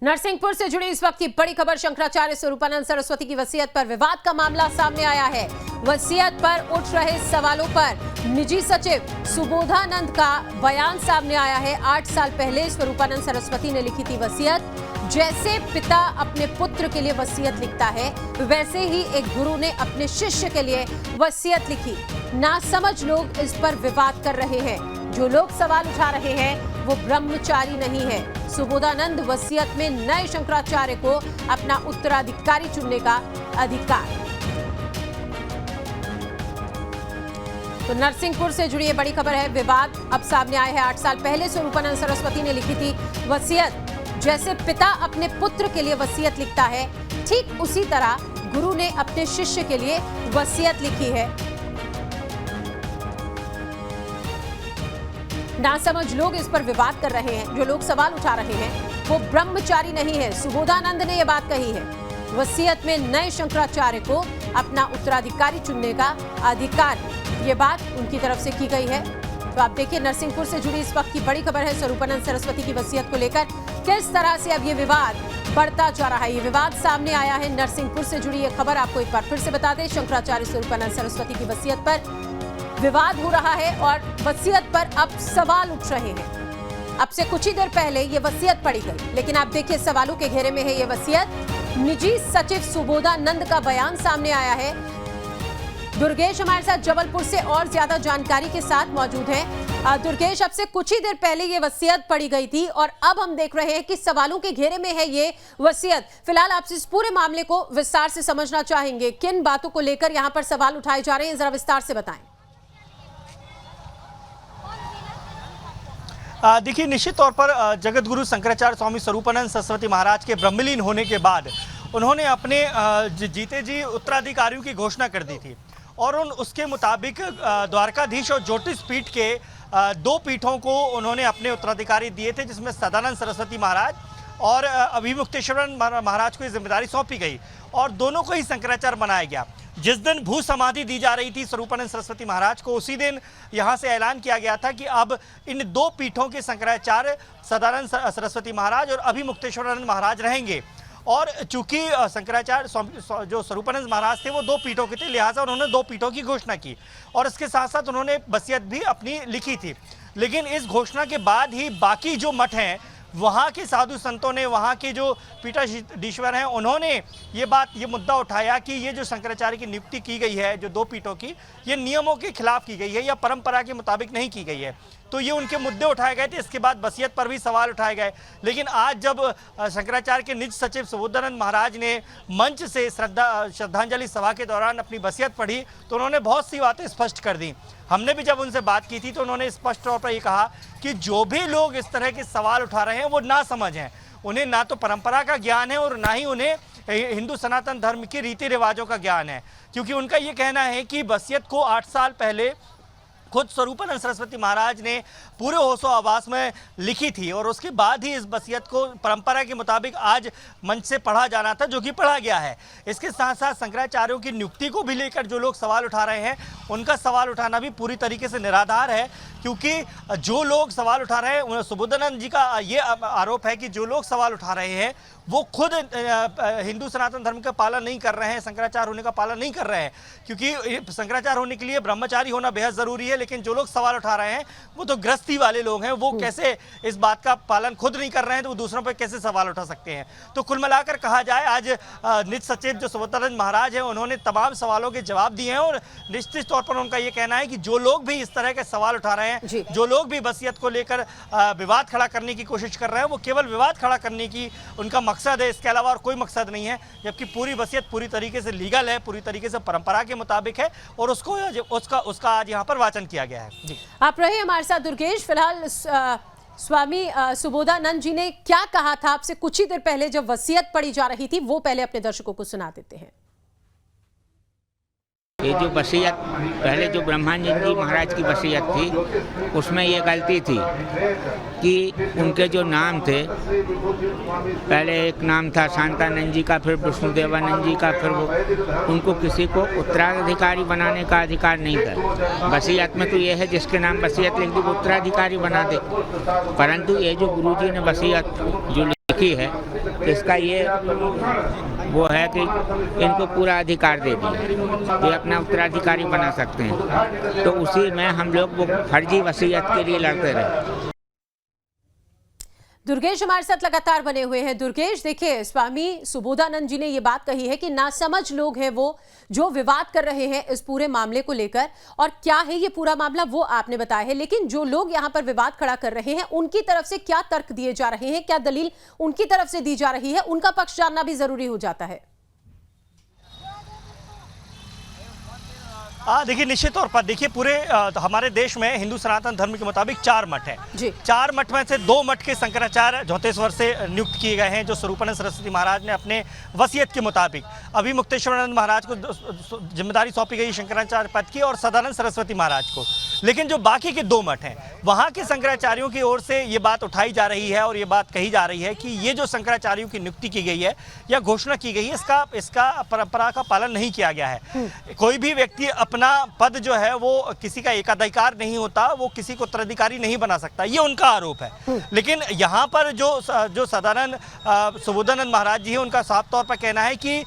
नरसिंहपुर से जुड़ी इस वक्त की बड़ी खबर। शंकराचार्य स्वरूपानंद सरस्वती की वसीयत पर विवाद का मामला सामने आया है। वसीयत पर उठ रहे सवालों पर निजी सचिव सुबोधानंद का बयान सामने आया है। 8 साल पहले स्वरूपानंद सरस्वती ने लिखी थी वसीयत। जैसे पिता अपने पुत्र के लिए वसीयत लिखता है, वैसे ही एक गुरु ने अपने शिष्य के लिए वसीयत लिखी। नासमझ लोग इस पर विवाद कर रहे हैं। जो लोग सवाल उठा रहे हैं वो ब्रह्मचारी नहीं है। सुबोधानंद वसीयत में नए शंकराचार्य को अपना उत्तराधिकारी चुनने का अधिकार। तो नरसिंहपुर से जुड़ी ये बड़ी खबर है। विवाद अब सामने आया है। 8 साल पहले स्वरूपानंद सरस्वती ने लिखी थी वसीयत। जैसे पिता अपने पुत्र के लिए वसीयत लिखता है, ठीक उसी तरह गुरु ने अपने शिष्य के लिए वसीयत लिखी है। नासमझ लोग इस पर विवाद कर रहे हैं। जो लोग सवाल उठा रहे हैं वो ब्रह्मचारी नहीं है। सुबोधानंद ने यह बात कही है। वसीयत में नए शंकराचार्य को अपना उत्तराधिकारी चुनने का अधिकार, ये बात उनकी तरफ से की गई है। तो आप देखिए, नरसिंहपुर से जुड़ी इस वक्त की बड़ी खबर है। स्वरूपानंद सरस्वती की वसीयत को लेकर किस तरह से अब ये विवाद बढ़ता जा रहा है। ये विवाद सामने आया है। नरसिंहपुर से जुड़ी ये खबर आपको एक बार फिर से बता दें। शंकराचार्य स्वरूपानंद सरस्वती की वसीयत पर विवाद हो रहा है और वसीयत पर अब सवाल उठ रहे हैं। अब से कुछ ही देर पहले ये वसीयत पढ़ी गई, लेकिन आप देखिए सवालों के घेरे में है ये वसीयत। निजी सचिव सुबोधानंद का बयान सामने आया है। दुर्गेश हमारे साथ जबलपुर से और ज्यादा जानकारी के साथ मौजूद हैं। दुर्गेश, अब से कुछ ही देर पहले ये वसीयत पढ़ी गई थी और अब हम देख रहे हैं कि सवालों के घेरे में है ये वसीयत। फिलहाल आपसे इस पूरे मामले को विस्तार से समझना चाहेंगे। किन बातों को लेकर यहाँ पर सवाल उठाए जा रहे हैं, जरा विस्तार से बताएं। देखिए, निश्चित तौर पर जगत गुरु शंकराचार्य स्वामी स्वरूपानंद सरस्वती महाराज के ब्रह्मलीन होने के बाद उन्होंने अपने जीते जी उत्तराधिकारियों की घोषणा कर दी थी और उसके मुताबिक द्वारकाधीश और ज्योतिष पीठ के 2 पीठों को उन्होंने अपने उत्तराधिकारी दिए थे, जिसमें सदानंद सरस्वती महाराज और अभिमुक्तेश्वर महाराज को ये जिम्मेदारी सौंपी गई और दोनों को ही शंकराचार्य बनाया गया। जिस दिन भू समाधि दी जा रही थी स्वरूपानंद सरस्वती महाराज को, उसी दिन यहाँ से ऐलान किया गया था कि अब इन 2 पीठों के शंकराचार्य सदानंद सरस्वती महाराज और अभिमुक्तेश्वरानंद महाराज रहेंगे। और चूंकि शंकराचार्य जो स्वरूपानंद महाराज थे वो 2 पीठों के थे, लिहाजा उन्होंने 2 पीठों की घोषणा की और इसके साथ साथ उन्होंने वसीयत भी अपनी लिखी थी। लेकिन इस घोषणा के बाद ही बाकी जो मठ हैं, वहाँ के साधु संतों ने, वहाँ के जो पीठाधीश्वर हैं, उन्होंने ये मुद्दा उठाया कि ये जो शंकराचार्य की नियुक्ति की गई है जो 2 पीठों की, ये नियमों के खिलाफ की गई है या परंपरा के मुताबिक नहीं की गई है। तो ये उनके मुद्दे उठाए गए थे। इसके बाद वसीयत पर भी सवाल उठाए गए। लेकिन आज जब शंकराचार्य के निज सचिव सुबोधानंद महाराज ने मंच से श्रद्धांजलि सभा के दौरान अपनी वसीयत पढ़ी तो उन्होंने बहुत सी बातें स्पष्ट कर दी। हमने भी जब उनसे बात की थी तो उन्होंने स्पष्ट तौर पर ये कहा कि जो भी लोग इस तरह के सवाल उठा रहे हैं वो नासमझ हैं। उन्हें ना तो परंपरा का ज्ञान है और ना ही उन्हें हिंदू सनातन धर्म के रीति रिवाजों का ज्ञान है। क्योंकि उनका ये कहना है कि वसीयत को 8 साल पहले खुद स्वरूपानंद सरस्वती महाराज ने पूरे होशो आवास में लिखी थी और उसके बाद ही इस वसीयत को परंपरा के मुताबिक आज मंच से पढ़ा जाना था, जो कि पढ़ा गया है। इसके साथ साथ शंकराचार्यों की नियुक्ति को भी लेकर जो लोग सवाल उठा रहे हैं, उनका सवाल उठाना भी पूरी तरीके से निराधार है। क्योंकि जो लोग सवाल उठा रहे हैं, सुबोधानंद जी का ये आरोप है कि जो लोग सवाल उठा रहे हैं वो खुद हिंदू सनातन धर्म का पालन नहीं कर रहे हैं, शंकराचार्य होने का पालन नहीं कर रहे हैं। क्योंकि शंकराचार्य होने के लिए ब्रह्मचारी होना बेहद ज़रूरी है। लेकिन जो लोग सवाल उठा रहे हैं वो तो गृहस्थी वाले लोग हैं, वो कैसे इस बात का पालन खुद नहीं कर रहे हैं तो वो दूसरों पर कैसे सवाल उठा सकते हैं। तो कुल मिलाकर कहा जाए, आज निज सचिव जो सुबोधानंद महाराज हैं, उन्होंने तमाम सवालों के जवाब दिए हैं और निश्चित तौर पर उनका ये कहना है कि जो लोग भी इस तरह के सवाल उठा रहे हैं, जो लोग भी वसीयत को लेकर विवाद खड़ा करने की कोशिश कर रहे हैं, वो केवल विवाद खड़ा करने की उनका मकसद है, इसके अलावा और कोई मकसद नहीं है। जबकि पूरी वसीयत पूरी तरीके से लीगल है, पूरी तरीके से परंपरा के मुताबिक है और उसका आज यहाँ पर वाचन किया गया है। जी, आप रहे हमारे साथ दुर्गेश। फिलहाल स्वामी सुबोधानंद जी ने क्या कहा था आपसे कुछ ही देर पहले जब वसीयत पढ़ी जा रही थी, वो पहले अपने दर्शकों को सुना देते हैं। ये जो वसीयत पहले जो ब्रह्मानंद जी महाराज की वसीयत थी, उसमें ये गलती थी कि उनके जो नाम थे, पहले एक नाम था शांतानंद जी का, फिर विष्णुदेवानंद जी का, फिर वो उनको किसी को उत्तराधिकारी बनाने का अधिकार नहीं था। वसीयत में तो ये है जिसके नाम वसीयत लिख दी वो उत्तराधिकारी बना दे। परंतु ये जो गुरुजी ने वसीयत जो लिखी है इसका ये वो है कि इनको पूरा अधिकार दे दिए, ये अपना उत्तराधिकारी बना सकते हैं। तो उसी में हम लोग वो फर्जी वसीयत के लिए लड़ते रहे। दुर्गेश हमारे साथ लगातार बने हुए हैं। दुर्गेश, देखिए, स्वामी सुबोधानंद जी ने यह बात कही है कि नासमझ लोग हैं वो जो विवाद कर रहे हैं इस पूरे मामले को लेकर, और क्या है ये पूरा मामला वो आपने बताया है, लेकिन जो लोग यहां पर विवाद खड़ा कर रहे हैं उनकी तरफ से क्या तर्क दिए जा रहे हैं, क्या दलील उनकी तरफ से दी जा रही है, उनका पक्ष जानना भी जरूरी हो जाता है। देखिए, निश्चित तौर पर देखिए, पूरे हमारे देश में हिंदू सनातन धर्म के मुताबिक 4 मठ हैं। 4 मठ में से 2 मठ के शंकराचार्य ज्योतिश्वर से नियुक्त किए गए हैं, जो स्वरूपानंद सरस्वती महाराज ने अपने वसीयत के मुताबिक। अभी मुक्तेश्वरानंद महाराज को जिम्मेदारी सौंपी गई शंकराचार्य पद की, और सदानंद सरस्वती महाराज को। लेकिन जो बाकी के 2 मठ हैं, वहाँ के शंकराचार्यों की ओर से ये बात उठाई जा रही है और ये बात कही जा रही है कि ये जो शंकराचार्यों की नियुक्ति की गई है या घोषणा की गई है, इसका परंपरा का पालन नहीं किया गया है। कोई भी व्यक्ति अपना पद जो है वो किसी का एकाधिकार नहीं होता, वो किसी को उत्तराधिकारी नहीं बना सकता, ये उनका आरोप है। लेकिन यहाँ पर जो सदानंद सुबोधानंद महाराज जी हैं, उनका साफ तौर पर कहना है कि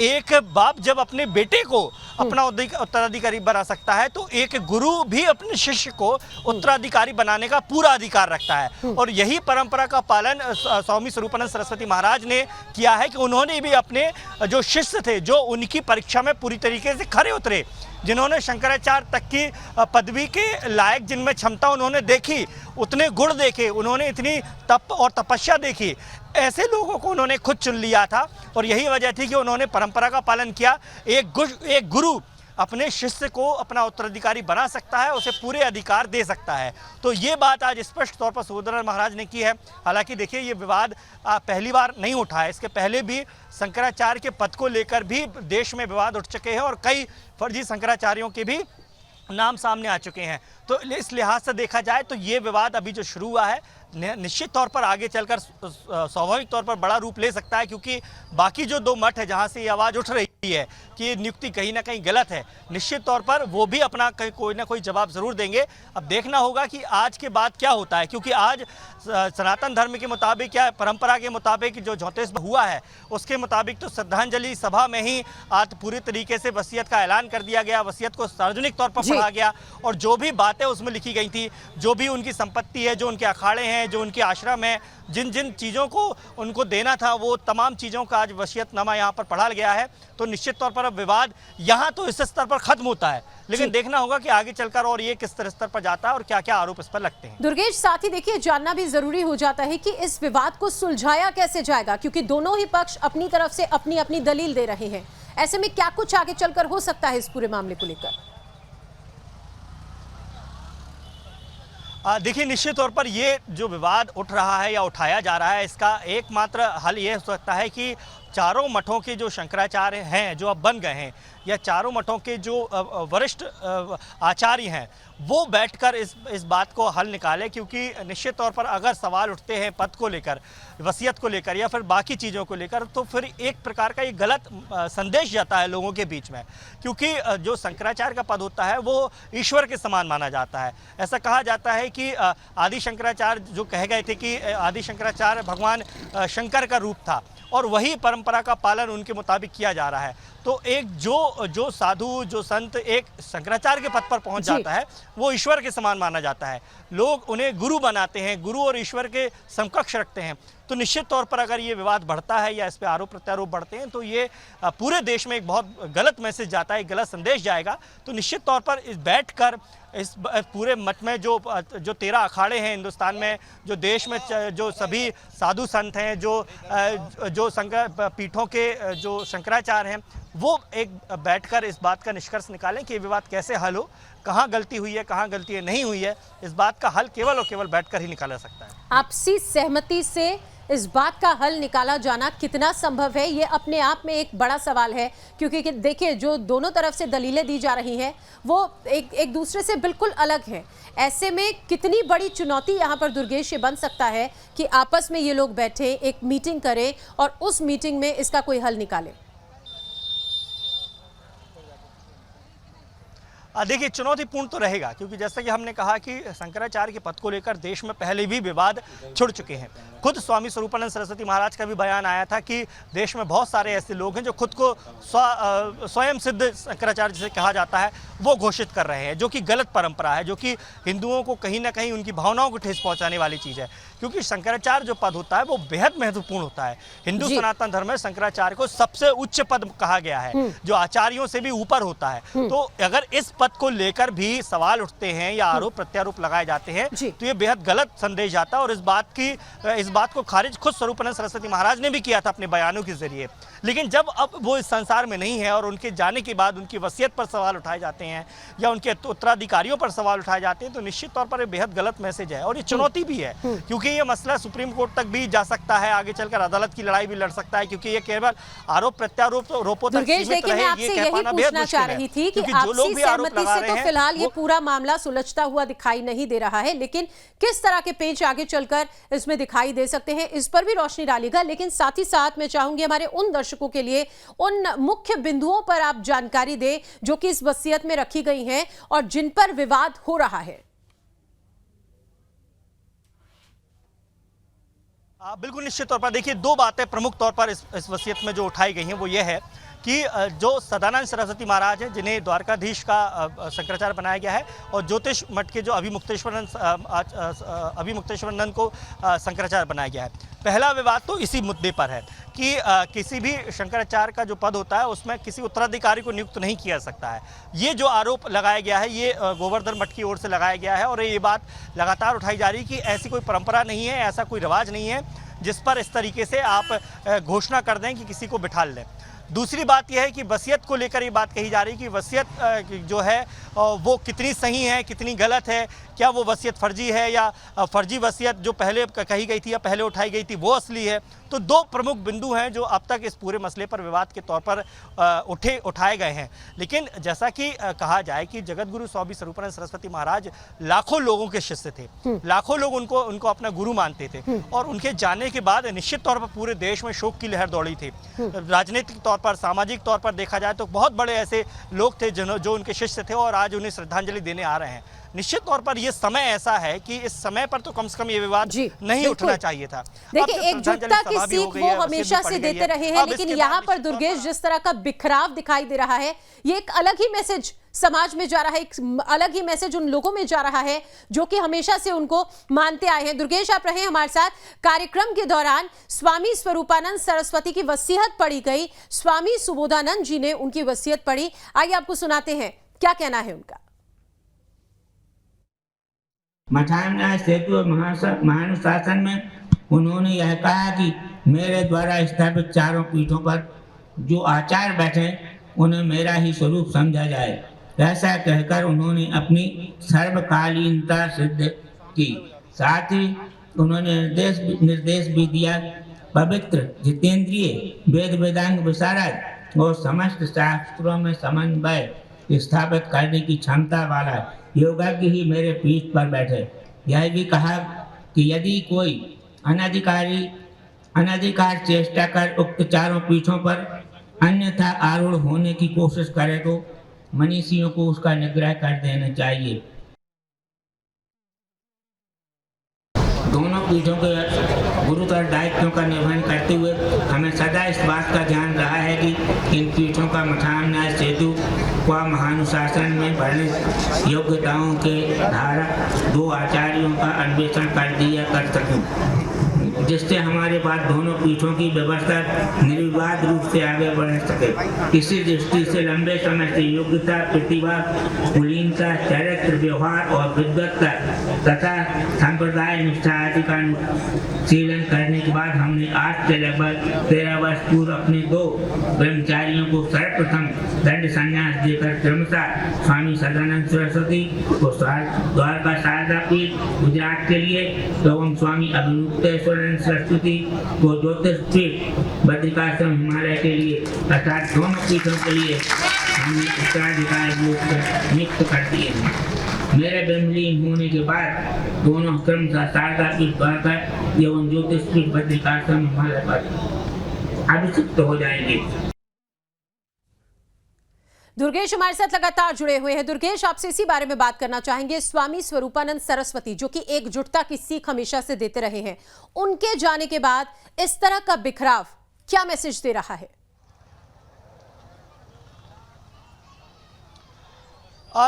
एक बाप जब अपने बेटे को अपना उत्तराधिकारी बना सकता है, तो एक गुरु भी अपने शिष्य को उत्तराधिकारी बनाने का पूरा अधिकार रखता है। और यही परंपरा का पालन स्वामी स्वरूपानंद सरस्वती महाराज ने किया है कि उन्होंने भी अपने जो शिष्य थे, जो उनकी परीक्षा में पूरी तरीके से खरे उतरे, जिन्होंने शंकराचार्य तक की पदवी के लायक, जिनमें क्षमता उन्होंने देखी, उतने गुण देखे, उन्होंने इतनी तप और तपस्या देखी, ऐसे लोगों को उन्होंने खुद चुन लिया था। और यही वजह थी कि उन्होंने परंपरा का पालन किया। एक गुरु अपने शिष्य को अपना उत्तराधिकारी बना सकता है, उसे पूरे अधिकार दे सकता है। तो ये बात आज स्पष्ट तौर पर सुबोधानंद महाराज ने की है। हालांकि देखिए, ये विवाद पहली बार नहीं उठा है, इसके पहले भी शंकराचार्य के पद को लेकर भी देश में विवाद उठ चुके हैं और कई फर्जी शंकराचार्यों के भी नाम सामने आ चुके हैं। तो इस लिहाज से देखा जाए तो ये विवाद अभी जो शुरू हुआ है, निश्चित तौर पर आगे चलकर स्वाभाविक तौर पर बड़ा रूप ले सकता है, क्योंकि बाकी जो 2 मठ है जहां से ये आवाज़ उठ रही है कि नियुक्ति कहीं ना कहीं गलत है, निश्चित तौर पर वो भी अपना कोई ना कोई जवाब ज़रूर देंगे। अब देखना होगा कि आज के बाद क्या होता है, क्योंकि आज सनातन धर्म के मुताबिक या परंपरा के मुताबिक जो ज्योतिष हुआ है, उसके मुताबिक तो श्रद्धांजलि सभा में ही आज पूरी तरीके से वसीयत का ऐलान कर दिया गया, वसीयत को सार्वजनिक तौर पर पढ़ा गया, और जो भी बातें उसमें लिखी गई थी, जो भी उनकी संपत्ति है, जो उनके अखाड़े हैं, जो उनके आश्रम है, जिन जिन चीज़ों को उनको देना था, वो तमाम चीज़ों का आज वसीयतनामा यहाँ पर पढ़ा गया है। तो निश्चित तौर पर अब विवाद यहाँ तो इस स्तर पर खत्म होता है, लेकिन देखना होगा कि आगे चलकर और ये किस स्तर पर जाता है और क्या क्या आरोप इस पर लगते हैं। दुर्गेश, साथ ही देखिए, जानना भी जरूरी हो जाता है कि इस विवाद को सुलझाया कैसे जाएगा, क्योंकि दोनों ही पक्ष अपनी तरफ से अपनी अपनी दलील दे रहे हैं। ऐसे में क्या कुछ आगे चलकर हो सकता है इस पूरे मामले को लेकर? देखिए, निश्चित तौर पर ये जो विवाद उठ रहा है या उठाया जा रहा है, इसका एकमात्र हल ये हो सकता है कि चारों मठों के जो शंकराचार्य हैं, जो अब बन गए हैं, या चारों मठों के जो वरिष्ठ आचार्य हैं, वो बैठकर इस बात को हल निकालें। क्योंकि निश्चित तौर पर अगर सवाल उठते हैं पद को लेकर, वसीयत को लेकर या फिर बाकी चीज़ों को लेकर, तो फिर एक प्रकार का ये गलत संदेश जाता है लोगों के बीच में। क्योंकि जो शंकराचार्य का पद होता है वो ईश्वर के समान माना जाता है। ऐसा कहा जाता है कि आदि शंकराचार्य जो कहे गए थे कि आदि शंकराचार्य भगवान शंकर का रूप था, और वही परंपरा का पालन उनके मुताबिक किया जा रहा है। तो एक जो साधु, जो संत एक शंकराचार्य के पद पर पहुंच जाता है, वो ईश्वर के समान माना जाता है। लोग उन्हें गुरु बनाते हैं, गुरु और ईश्वर के समकक्ष रखते हैं। तो निश्चित तौर पर अगर ये विवाद बढ़ता है या इस पर आरोप प्रत्यारोप बढ़ते हैं, तो ये पूरे देश में एक बहुत गलत मैसेज जाता है, एक गलत संदेश जाएगा। तो निश्चित तौर पर इस बैठकर इस पूरे मठ में जो 13 अखाड़े हैं हिंदुस्तान में, जो देश में जो सभी साधु संत हैं, जो शंकर पीठों के जो शंकराचार्य हैं, वो एक बैठकर इस बात का निष्कर्ष निकालें कि ये विवाद कैसे हल हो, कहाँ गलती हुई है, कहाँ गलती नहीं हुई है। इस बात का हल केवल और केवल बैठकर ही निकाला सकता है। आपसी सहमति से इस बात का हल निकाला जाना कितना संभव है, ये अपने आप में एक बड़ा सवाल है। क्योंकि देखिए, जो दोनों तरफ से दलीलें दी जा रही हैं वो एक दूसरे से बिल्कुल अलग है। ऐसे में कितनी बड़ी चुनौती यहाँ पर दुर्गेश ये बन सकता है कि आपस में ये लोग बैठे, एक मीटिंग करें और उस मीटिंग में इसका कोई हल निकालें। देखिए, चुनौतीपूर्ण तो रहेगा, क्योंकि जैसा कि हमने कहा कि शंकराचार्य के पद को लेकर देश में पहले भी विवाद छिड़ चुके हैं। खुद स्वामी स्वरूपानंद सरस्वती महाराज का भी बयान आया था कि देश में बहुत सारे ऐसे लोग हैं जो खुद को स्वयं सिद्ध शंकराचार्य जिसे कहा जाता है वो घोषित कर रहे हैं, जो कि गलत परंपरा है, जो कि हिंदुओं को कहीं ना कहीं उनकी भावनाओं को ठेस पहुंचाने वाली चीज़ है। क्योंकि शंकराचार्य जो पद होता है वो बेहद महत्वपूर्ण होता है। हिंदू सनातन धर्म में शंकराचार्य को सबसे उच्च पद कहा गया है, जो आचार्यों से भी ऊपर होता है। तो अगर इस पद को लेकर भी सवाल उठते हैं या आरोप प्रत्यारोप लगाए जाते हैं तो ये बेहद गलत संदेश जाता है। और इस बात को खारिज खुद स्वरूपानंद सरस्वती महाराज ने भी किया था अपने बयानों के जरिए। लेकिन जब अब वो इस संसार में नहीं है और उनके जाने के बाद उनकी वसीयत पर सवाल उठाए जाते हैं या उनके उत्तराधिकारियों पर सवाल उठाए जाते हैं, तो निश्चित तौर पर ये बेहद गलत मैसेज है और ये चुनौती भी है, क्योंकि ये मसला सुप्रीम कोर्ट तक भी जा सकता है, आगे चलकर अदालत की लड़ाई भी लड़ सकता है, क्योंकि ये केवल आरोप प्रत्यारोपों तक सीमित रहे, ये कह पाना बेहद मुश्किल है। क्योंकि जो लोग भी आरोप लगा रहे हैं, फिलहाल ये पूरा मामला सुलझता हुआ दिखाई नहीं दे रहा है, लेकिन किस तरह के पेच आगे चलकर इसमें दिखाई दे सकते हैं, इस पर भी रोशनी डालेगा। लेकिन साथ ही साथ मैं चाहूंगी हमारे उन दर्शकों के लिए उन मुख्य बिंदुओं पर आप जानकारी दें जो कि इस वसीयत में रखी गई हैं और जिन पर विवाद हो रहा है। बिल्कुल, निश्चित तौर पर देखिए, दो बातें प्रमुख तौर पर इस वसीयत में जो उठाई गई हैं वो ये है कि जो सदानंद सरस्वती महाराज हैं, जिन्हें द्वारकाधीश का शंकराचार्य बनाया गया है, और ज्योतिष मठ के जो अभिमुक्तेश्वरानंद को शंकराचार्य बनाया गया है। पहला विवाद तो इसी मुद्दे पर है कि किसी भी शंकराचार्य का जो पद होता है उसमें किसी उत्तराधिकारी को नियुक्त नहीं किया सकता है। ये जो आरोप लगाया गया है ये गोवर्धन मठ की ओर से लगाया गया है और ये बात लगातार उठाई जा रही है कि ऐसी कोई परंपरा नहीं है, ऐसा कोई रिवाज नहीं है जिस पर इस तरीके से आप घोषणा कर दें कि किसी को बिठा लें। दूसरी बात यह है कि वसीयत को लेकर ये बात कही जा रही है कि वसीयत जो है वो कितनी सही है, कितनी गलत है, क्या वो वसीयत फर्जी है या फर्जी वसीयत जो पहले कही गई थी या पहले उठाई गई थी वो असली है। तो दो प्रमुख बिंदु हैं जो अब तक इस पूरे मसले पर विवाद के तौर पर उठाए गए हैं। लेकिन जैसा कि कहा जाए कि जगत गुरु स्वामी स्वरूपानंद सरस्वती महाराज लाखों लोगों के शिष्य थे, लाखों लोग उनको अपना गुरु मानते थे और उनके जाने के बाद निश्चित तौर पर पूरे देश में शोक की लहर दौड़ी थी। राजनीतिक तौर पर, सामाजिक तौर पर देखा जाए तो बहुत बड़े ऐसे लोग थे जो उनके शिष्य थे और आज उन्हें श्रद्धांजलि देने आ रहे हैं। निश्चित तौर पर यह समय ऐसा है कि इस समय पर तो कम से कम ये विवाद नहीं उठना चाहिए था। देखिए, एकजुटता की सीख वो हमेशा से देते रहे हैं, लेकिन यहाँ पर दुर्गेश जिस तरह का बिखराव दिखाई दे रहा है, ये एक अलग ही मैसेज समाज में जा रहा है, एक अलग ही मैसेज उन लोगों में जा रहा है जो कि हमेशा से उनको मानते आए हैं। दुर्गेश, आप रहे हमारे साथ। कार्यक्रम के दौरान स्वामी स्वरूपानंद सरस्वती की वसीयत पढ़ी गई, स्वामी सुबोधानंद जी ने उनकी वसीयत पढ़ी। आइए आपको सुनाते हैं क्या कहना है उनका। मठान्याय सेतु और महानुशासन में उन्होंने यह कहा कि मेरे द्वारा स्थापित चारों पीठों पर जो आचार्य बैठे उन्हें मेरा ही स्वरूप समझा जाए। ऐसा कहकर उन्होंने अपनी सर्वकालीनता सिद्ध की। साथ ही उन्होंने निर्देश भी दिया, पवित्र, जितेंद्रिय, वेद वेदांग विशारद और समस्त शास्त्रों में समन्वय स्थापित करने की क्षमता वाला योगज्ञ ही मेरे पीठ पर बैठे। यह भी कहा कि यदि कोई अनधिकार चेष्टा कर उक्त चारों पीठों पर अन्यथा आरूढ़ होने की कोशिश करे तो मनीषियों को उसका निग्रह कर देना चाहिए। दोनों पीठों के गुरुतर दायित्वों का निर्वहन करते हुए हमें सदा इस बात का ध्यान रहा है कि इन पीठों का मठान्याय सेतु व महानुशासन में वर्णित योग्यताओं के धारक दो आचार्यों का अन्वेषण कर सकूं, जिससे हमारे बाद दोनों पीठों की व्यवस्था निर्विवाद रूप से आगे बढ़ सके। इसी दृष्टि से लंबे समय से योग्यता, प्रतिभा, कुलीनता, चरित्र, व्यवहार और विद्वत्ता तथा संप्रदाय निष्ठा आदि का अनुशीलन करने के बाद हमने आज से लगभग 13 वर्ष पूर्व अपने दो ब्रह्मचारियों को सर्वप्रथम दंड संन्यास देकर क्रमशः स्वामी सदानंद सरस्वती को द्वारका शारदा पीठ गुजरात के लिए एवं स्वामी अभिमुक्तेश्वर सरस्वती को ज्योतिष पीठ बद्रिकाश्रम हिमालय के लिए अर्थात दोनों पीठों के लिए हमने उत्तराधिकारी रूप से नियुक्त कर दिए हैं। मेरे ब्रह्मलीन होने के बाद दोनों क्रमशः शारदा पीठ द्वारका एवं ज्योतिष पीठ बद्रिकाश्रम हिमालय पर अभिषिक्त हो जाएंगे। दुर्गेश हमारे साथ लगातार जुड़े हुए हैं। दुर्गेश, आपसे इसी बारे में बात करना चाहेंगे। स्वामी स्वरूपानंद सरस्वती, जो कि एकजुटता की सीख हमेशा से देते रहे हैं, उनके जाने के बाद इस तरह का बिखराव क्या मैसेज दे रहा है?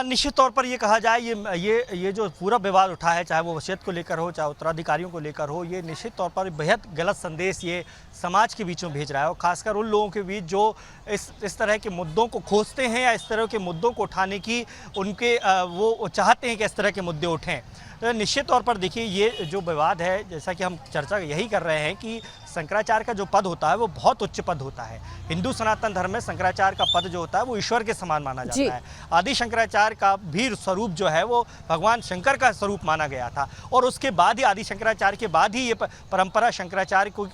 निश्चित तौर पर ये कहा जाए, ये जो पूरा विवाद उठा है, चाहे वो वसीयत को लेकर हो, चाहे उत्तराधिकारियों को लेकर हो, ये निश्चित तौर पर बेहद गलत संदेश ये समाज के बीच में भेज रहा है, और खासकर उन लोगों के बीच जो इस तरह के मुद्दों को खोजते हैं या इस तरह के मुद्दों को उठाने की वो चाहते हैं कि इस तरह के मुद्दे उठें। तो निश्चित तौर पर देखिए, ये जो विवाद है, जैसा कि हम चर्चा यही कर रहे हैं कि शंकराचार्य का जो पद होता है वो बहुत उच्च पद होता है। हिंदू सनातन धर्म में शंकराचार्य का पद जो होता है वो ईश्वर के समान माना जाता है। आदि शंकराचार्य का भी स्वरूप जो है वो भगवान शंकर का स्वरूप माना गया था, और उसके बाद ही आदि शंकराचार्य के बाद ही ये परंपरा शंकराचार्य को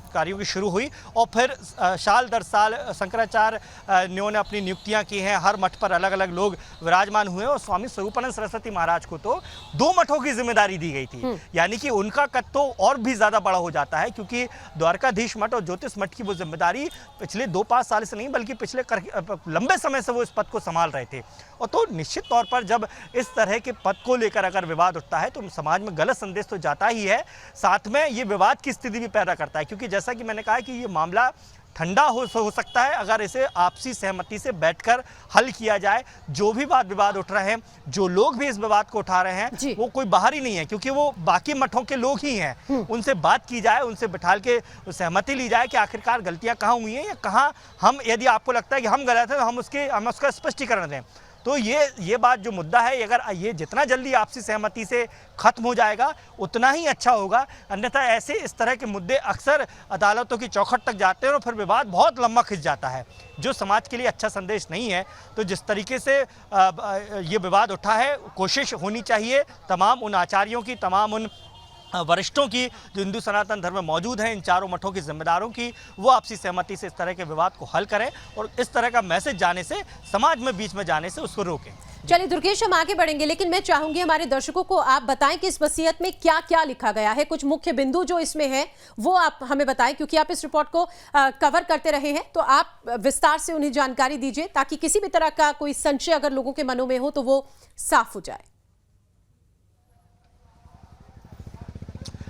कार्यों की शुरू हुई, और फिर साल दर साल शंकराचार्य ने अपनी नियुक्तियां की हैं। हर मठ पर अलग अलग लोग विराजमान हुए, और स्वामी स्वरूपानंद सरस्वती महाराज को तो 2 मठों की जिम्मेदारी दी गई थी, यानी कि उनका कद तो और भी ज़्यादा बड़ा हो जाता है, क्योंकि द्वारकाधीश मठ और ज्योतिष मठ की वो जिम्मेदारी पिछले 2-5 साल से नहीं, बल्कि पिछले लंबे समय से वो इस पद को संभाल रहे थे। और तो निश्चित तौर पर जब इस तरह के पद को लेकर अगर विवाद उठता है तो समाज में गलत संदेश तो जाता ही है, साथ में ये विवाद की स्थिति भी पैदा करता है, क्योंकि जैसा कि मैंने कहा कि ये मामला ठंडा हो सकता है अगर इसे आपसी सहमति से बैठकर हल किया जाए। जो भी वाद विवाद उठ रहे हैं, जो लोग भी इस विवाद को उठा रहे हैं, वो कोई बाहर ही नहीं है, क्योंकि वो बाकी मठों के लोग ही हैं। उनसे बात की जाए, उनसे बिठाल के सहमति ली जाए कि आखिरकार गलतियां कहाँ हुई हैं, या कहाँ हम, यदि आपको लगता है कि हम गलत हैं तो हम उसका स्पष्टीकरण दें। तो ये बात जो मुद्दा है, अगर ये जितना जल्दी आपसी सहमति से खत्म हो जाएगा उतना ही अच्छा होगा। अन्यथा ऐसे इस तरह के मुद्दे अक्सर अदालतों की चौखट तक जाते हैं और फिर विवाद बहुत लंबा खिंच जाता है, जो समाज के लिए अच्छा संदेश नहीं है। तो जिस तरीके से ये विवाद उठा है, कोशिश होनी चाहिए तमाम उन आचार्यों की, तमाम उन वरिष्ठों की जो हिंदू सनातन धर्म में मौजूद हैं, इन चारों मठों के जिम्मेदारों की, वो आपसी सहमति से इस तरह के विवाद को हल करें और इस तरह का मैसेज जाने से, समाज में बीच में जाने से उसको रोकें। चलिए दुर्गेश, हम आगे बढ़ेंगे, लेकिन मैं चाहूंगी हमारे दर्शकों को आप बताएं कि इस वसीयत में क्या क्या लिखा गया है। कुछ मुख्य बिंदु जो इसमें है वो आप हमें बताएं, क्योंकि आप इस रिपोर्ट को कवर करते रहे हैं, तो आप विस्तार से उन्हें जानकारी दीजिए ताकि किसी भी तरह का कोई संशय अगर लोगों के मनों में हो तो वो साफ हो जाए।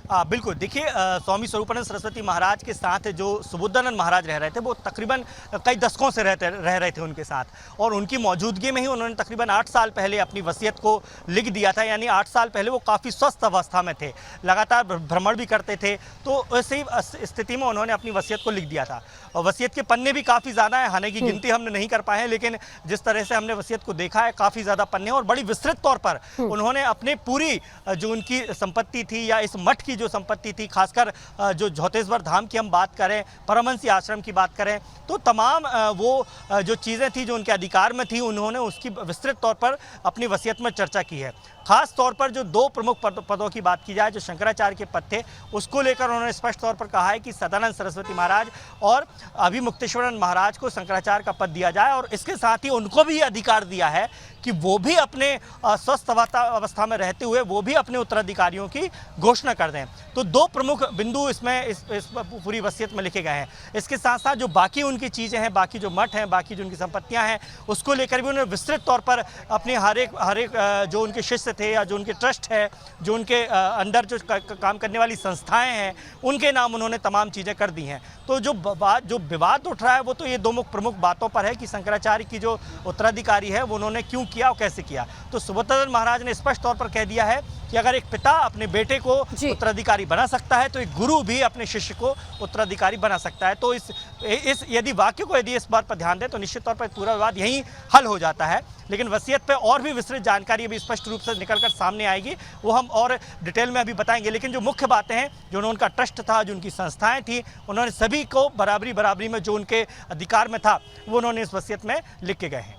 बिल्कुल, देखिए, स्वामी स्वरूपानंद सरस्वती महाराज के साथ जो सुबोधानंद महाराज रह रहे थे, वो तकरीबन कई दशकों से रह रहे थे उनके साथ, और उनकी मौजूदगी में ही उन्होंने तकरीबन 8 साल पहले अपनी वसीयत को लिख दिया था। यानी 8 साल पहले वो काफ़ी स्वस्थ अवस्था में थे, लगातार भ्रमण भी करते थे, तो ऐसी स्थिति में उन्होंने अपनी वसीयत को लिख दिया था। और वसीयत के पन्ने भी काफ़ी ज़्यादा हैं, हालांकि गिनती हमने नहीं कर पाए हैं, लेकिन जिस तरह से हमने वसीयत को देखा है, काफ़ी ज़्यादा पन्ने, और बड़ी विस्तृत तौर पर उन्होंने अपने पूरी जो उनकी संपत्ति थी या इस मठ की जो संपत्ति थी, खासकर जो झौतेश्वर धाम की हम बात करें, परमहंसी आश्रम की बात करें, तो तमाम वो जो चीज़ें थी जो उनके अधिकार में थी, उन्होंने उसकी विस्तृत तौर पर अपनी वसीयत में चर्चा की है। खास तौर पर जो 2 प्रमुख पदों की बात की जाए, जो शंकराचार्य के पद थे, उसको लेकर उन्होंने स्पष्ट तौर पर कहा है कि सदानंद सरस्वती महाराज और अभिमुक्तेश्वरानंद महाराज को शंकराचार्य का पद दिया जाए, और इसके साथ ही उनको भी अधिकार दिया है कि वो भी अपने स्वस्थ अवस्था में रहते हुए वो भी अपने उत्तराधिकारियों की घोषणा कर दें। तो 2 प्रमुख बिंदु इसमें इस पूरी वसीयत में लिखे गए हैं। इसके साथ साथ जो बाकी उनकी चीज़ें हैं, बाकी जो मठ हैं, बाकी जो उनकी संपत्तियां हैं, उसको लेकर भी उन्होंने विस्तृत तौर पर अपने हर एक जो उनके शिष्य थे या जो उनके ट्रस्ट है, जो उनके अंडर जो काम करने वाली संस्थाएं हैं, उनके नाम उन्होंने तमाम चीज़ें कर दी हैं। तो जो विवाद उठ रहा है वो तो ये 2 प्रमुख बातों पर है कि शंकराचार्य की जो उत्तराधिकारी है वो उन्होंने क्यों किया और कैसे किया। तो सुबोधानंद महाराज ने स्पष्ट तौर पर कह दिया है कि अगर एक पिता अपने बेटे को उत्तराधिकारी बना सकता है, तो एक गुरु भी अपने शिष्य को उत्तराधिकारी बना सकता है। तो इस यदि वाक्य को यदि इस बात पर ध्यान दें तो निश्चित तौर पर पूरा विवाद यहीं हल हो जाता है। लेकिन वसीयत पे और भी विस्तृत जानकारी अभी स्पष्ट रूप से निकलकर सामने आएगी, वो हम और डिटेल में अभी बताएंगे। लेकिन जो मुख्य बातें हैं, जो उनका ट्रस्ट था, जो उनकी संस्थाएं थी, उन्होंने सभी को बराबरी में जो उनके अधिकार में था वो उन्होंने इस वसीयत में लिख के गए हैं।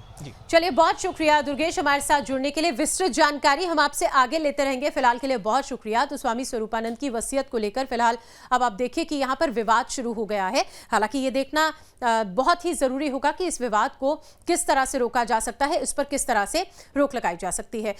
चलिए, बहुत शुक्रिया दुर्गेश हमारे साथ जुड़ने के लिए। विस्तृत जानकारी हम आपसे आगे लेते रहेंगे, फिलहाल के लिए बहुत शुक्रिया। तो स्वामी स्वरूपानंद की वसीयत को लेकर फिलहाल अब आप देखिए कि यहाँ पर विवाद शुरू हो गया है। हालांकि ये देखना बहुत ही जरूरी होगा कि इस विवाद को किस तरह से रोका जा सकता है, इस पर किस तरह से रोक लगाई जा सकती है।